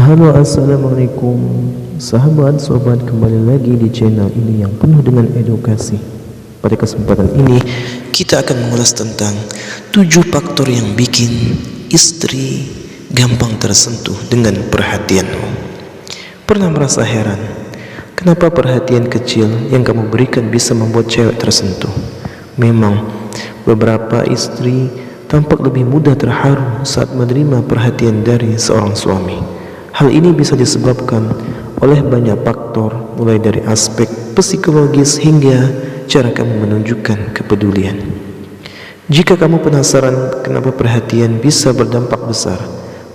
Halo, assalamualaikum sahabat sobat, kembali lagi di channel ini yang penuh dengan edukasi. Pada kesempatan ini kita akan mengulas tentang 7 faktor yang bikin istri gampang tersentuh dengan perhatianmu. Pernah merasa heran kenapa perhatian kecil yang kamu berikan bisa membuat cewek tersentuh? Memang beberapa istri tampak lebih mudah terharu saat menerima perhatian dari seorang suami. Hal ini bisa disebabkan oleh banyak faktor, mulai dari aspek psikologis hingga cara kamu menunjukkan kepedulian. Jika kamu penasaran kenapa perhatian bisa berdampak besar,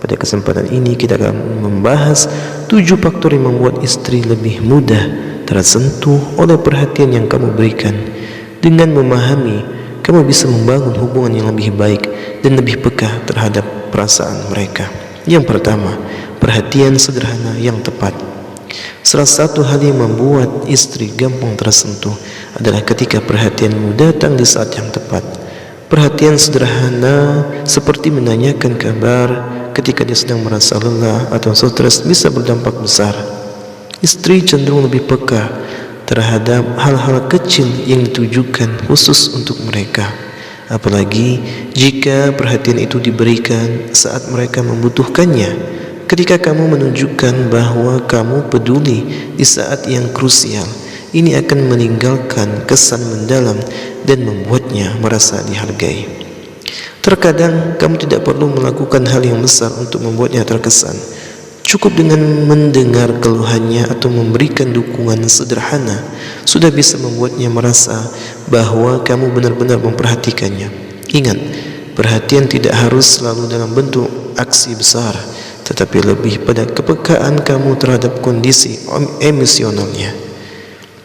pada kesempatan ini kita akan membahas 7 faktor yang membuat istri lebih mudah tersentuh oleh perhatian yang kamu berikan. Dengan memahami, kamu bisa membangun hubungan yang lebih baik dan lebih peka terhadap perasaan mereka. Yang pertama, perhatian sederhana yang tepat. Salah satu hal yang membuat istri gampang tersentuh adalah ketika perhatianmu datang di saat yang tepat. Perhatian sederhana seperti menanyakan kabar ketika dia sedang merasa lelah atau stres bisa berdampak besar. Istri cenderung lebih peka terhadap hal-hal kecil yang ditujukan khusus untuk mereka. Apalagi jika perhatian itu diberikan saat mereka membutuhkannya. Ketika kamu menunjukkan bahwa kamu peduli di saat yang krusial, ini akan meninggalkan kesan mendalam dan membuatnya merasa dihargai. Terkadang kamu tidak perlu melakukan hal yang besar untuk membuatnya terkesan. Cukup dengan mendengar keluhannya atau memberikan dukungan sederhana sudah bisa membuatnya merasa bahwa kamu benar-benar memperhatikannya. Ingat, perhatian tidak harus selalu dalam bentuk aksi besar, tetapi lebih pada kepekaan kamu terhadap kondisi emosionalnya.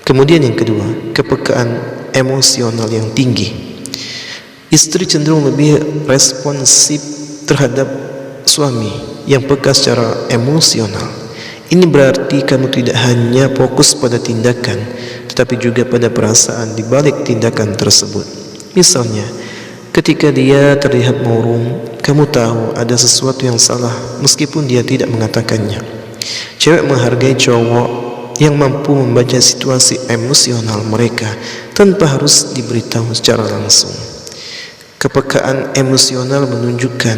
Kemudian yang kedua, kepekaan emosional yang tinggi. Istri cenderung lebih responsif terhadap suami yang peka secara emosional. Ini berarti kamu tidak hanya fokus pada tindakan, tetapi juga pada perasaan di balik tindakan tersebut. Misalnya, ketika dia terlihat murung, kamu tahu ada sesuatu yang salah meskipun dia tidak mengatakannya. Cewek menghargai cowok yang mampu membaca situasi emosional mereka tanpa harus diberitahu secara langsung. Kepekaan emosional menunjukkan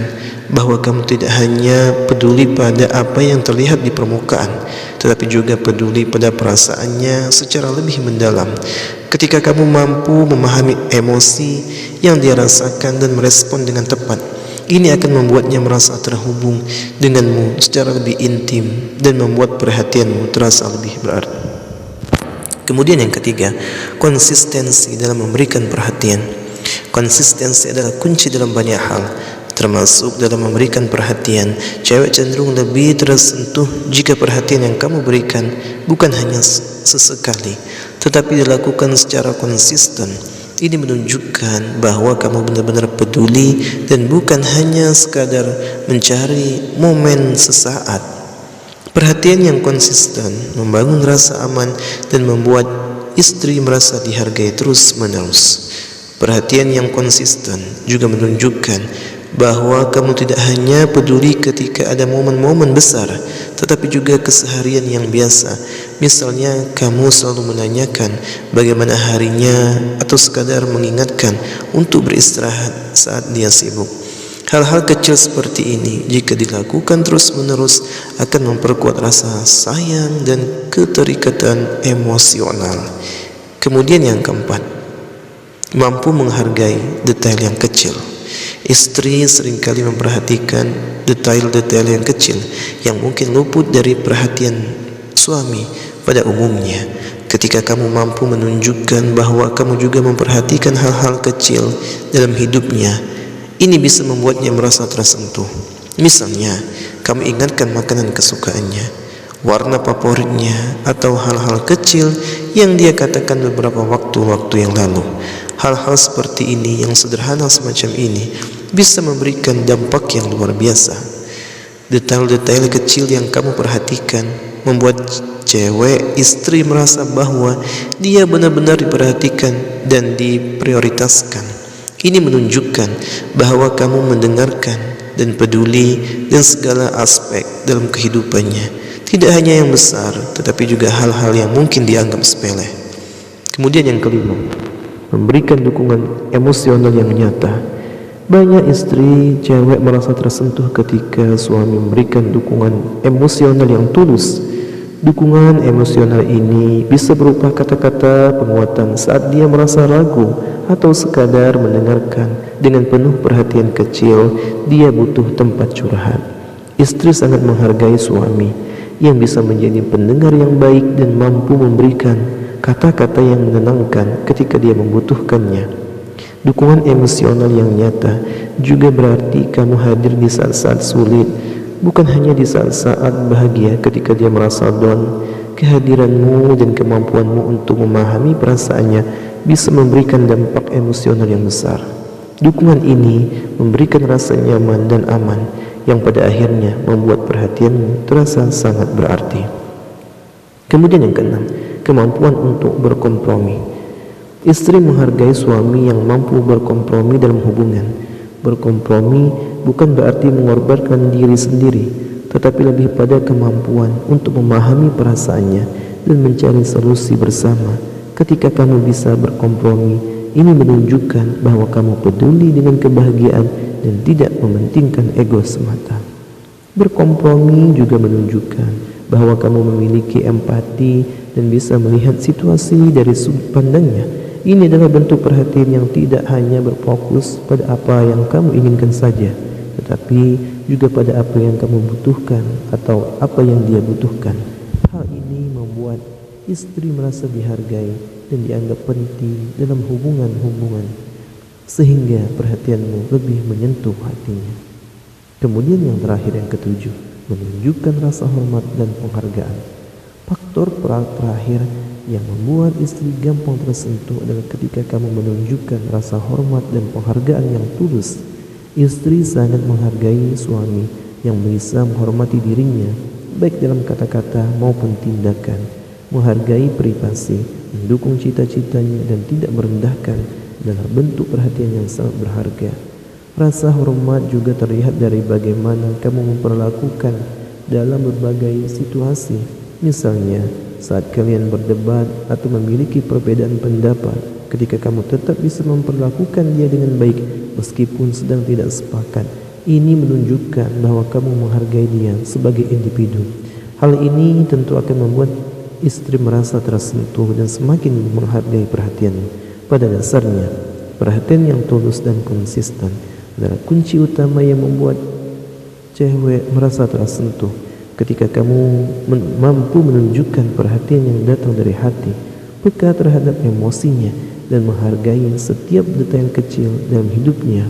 bahwa kamu tidak hanya peduli pada apa yang terlihat di permukaan, tetapi juga peduli pada perasaannya secara lebih mendalam. Ketika kamu mampu memahami emosi yang dia rasakan dan merespon dengan tepat, ini akan membuatnya merasa terhubung denganmu secara lebih intim dan membuat perhatianmu terasa lebih berarti. Kemudian yang ketiga, konsistensi dalam memberikan perhatian. Konsistensi adalah kunci dalam banyak hal, termasuk dalam memberikan perhatian. Cewek cenderung lebih tersentuh jika perhatian yang kamu berikan bukan hanya sesekali, tetapi dilakukan secara konsisten. Ini menunjukkan bahwa kamu benar-benar peduli dan bukan hanya sekadar mencari momen sesaat. Perhatian yang konsisten membangun rasa aman dan membuat istri merasa dihargai terus-menerus. Perhatian yang konsisten juga menunjukkan bahwa kamu tidak hanya peduli ketika ada momen-momen besar, tetapi juga keseharian yang biasa. Misalnya, kamu selalu menanyakan bagaimana harinya atau sekadar mengingatkan untuk beristirahat saat dia sibuk. Hal-hal kecil seperti ini jika dilakukan terus-menerus akan memperkuat rasa sayang dan keterikatan emosional. Kemudian yang keempat, mampu menghargai detail yang kecil. Istri seringkali memperhatikan detail-detail yang kecil yang mungkin luput dari perhatian suami pada umumnya. Ketika kamu mampu menunjukkan bahwa kamu juga memperhatikan hal-hal kecil dalam hidupnya, ini bisa membuatnya merasa tersentuh. Misalnya, kamu ingatkan makanan kesukaannya, warna favoritnya, atau hal-hal kecil yang dia katakan beberapa waktu yang lalu. Hal-hal seperti ini yang sederhana semacam ini bisa memberikan dampak yang luar biasa. Detail-detail kecil yang kamu perhatikan membuat cewek istri merasa bahwa dia benar-benar diperhatikan dan diprioritaskan. Ini menunjukkan bahwa kamu mendengarkan dan peduli dan segala aspek dalam kehidupannya, tidak hanya yang besar tetapi juga hal-hal yang mungkin dianggap sepele. Kemudian yang kelima, memberikan dukungan emosional yang nyata. Banyak istri cewek merasa tersentuh ketika suami memberikan dukungan emosional yang tulus. Dukungan emosional ini bisa berupa kata-kata penguatan saat dia merasa ragu atau sekadar mendengarkan dengan penuh perhatian kecil dia butuh tempat curhat. Istri sangat menghargai suami yang bisa menjadi pendengar yang baik dan mampu memberikan kata-kata yang menenangkan ketika dia membutuhkannya. Dukungan emosional yang nyata juga berarti kamu hadir di saat-saat sulit, bukan hanya di saat-saat bahagia ketika dia merasa down. Kehadiranmu dan kemampuanmu untuk memahami perasaannya bisa memberikan dampak emosional yang besar. Dukungan ini memberikan rasa nyaman dan aman yang pada akhirnya membuat perhatianmu terasa sangat berarti. Kemudian yang keenam, kemampuan untuk berkompromi. Istri menghargai suami yang mampu berkompromi dalam hubungan. Berkompromi bukan berarti mengorbankan diri sendiri, tetapi lebih pada kemampuan untuk memahami perasaannya dan mencari solusi bersama. Ketika kamu bisa berkompromi, ini menunjukkan bahwa kamu peduli dengan kebahagiaan dan tidak mementingkan ego semata. Berkompromi juga menunjukkan bahwa kamu memiliki empati dan bisa melihat situasi dari sudut pandangnya. Ini adalah bentuk perhatian yang tidak hanya berfokus pada apa yang kamu inginkan saja, tetapi juga pada apa yang kamu butuhkan atau apa yang dia butuhkan. Hal ini membuat istri merasa dihargai dan dianggap penting dalam hubungan-hubungan, sehingga perhatianmu lebih menyentuh hatinya. Kemudian yang terakhir, yang ketujuh, menunjukkan rasa hormat dan penghargaan. Faktor terakhir yang membuat istri gampang tersentuh adalah ketika kamu menunjukkan rasa hormat dan penghargaan yang tulus. Istri sangat menghargai suami yang bisa menghormati dirinya, baik dalam kata-kata maupun tindakan, menghargai privasi, mendukung cita-citanya dan tidak merendahkan adalah bentuk perhatian yang sangat berharga. Rasa hormat juga terlihat dari bagaimana kamu memperlakukan dalam berbagai situasi. Misalnya, saat kalian berdebat atau memiliki perbedaan pendapat, ketika kamu tetap bisa memperlakukan dia dengan baik meskipun sedang tidak sepakat, ini menunjukkan bahwa kamu menghargai dia sebagai individu. Hal ini tentu akan membuat istri merasa tersentuh dan semakin menghargai perhatianmu. Pada dasarnya, perhatian yang tulus dan konsisten adalah kunci utama yang membuat cewek merasa tersentuh. Ketika kamu mampu menunjukkan perhatian yang datang dari hati, peka terhadap emosinya, dan menghargai setiap detail kecil dalam hidupnya,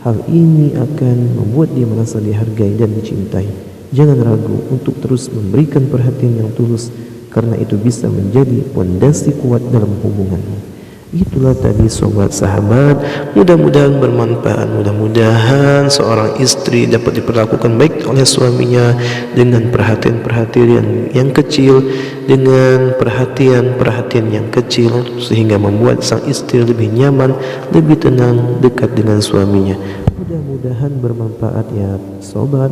hal ini akan membuat dia merasa dihargai dan dicintai. Jangan ragu untuk terus memberikan perhatian yang tulus, karena itu bisa menjadi fondasi kuat dalam hubunganmu. Itulah tadi sobat sahabat, mudah-mudahan bermanfaat. Mudah-mudahan seorang istri dapat diperlakukan baik oleh suaminya dengan perhatian-perhatian yang kecil, dengan perhatian-perhatian yang kecil, sehingga membuat sang istri lebih nyaman, lebih tenang dekat dengan suaminya. Mudah-mudahan bermanfaat ya sobat.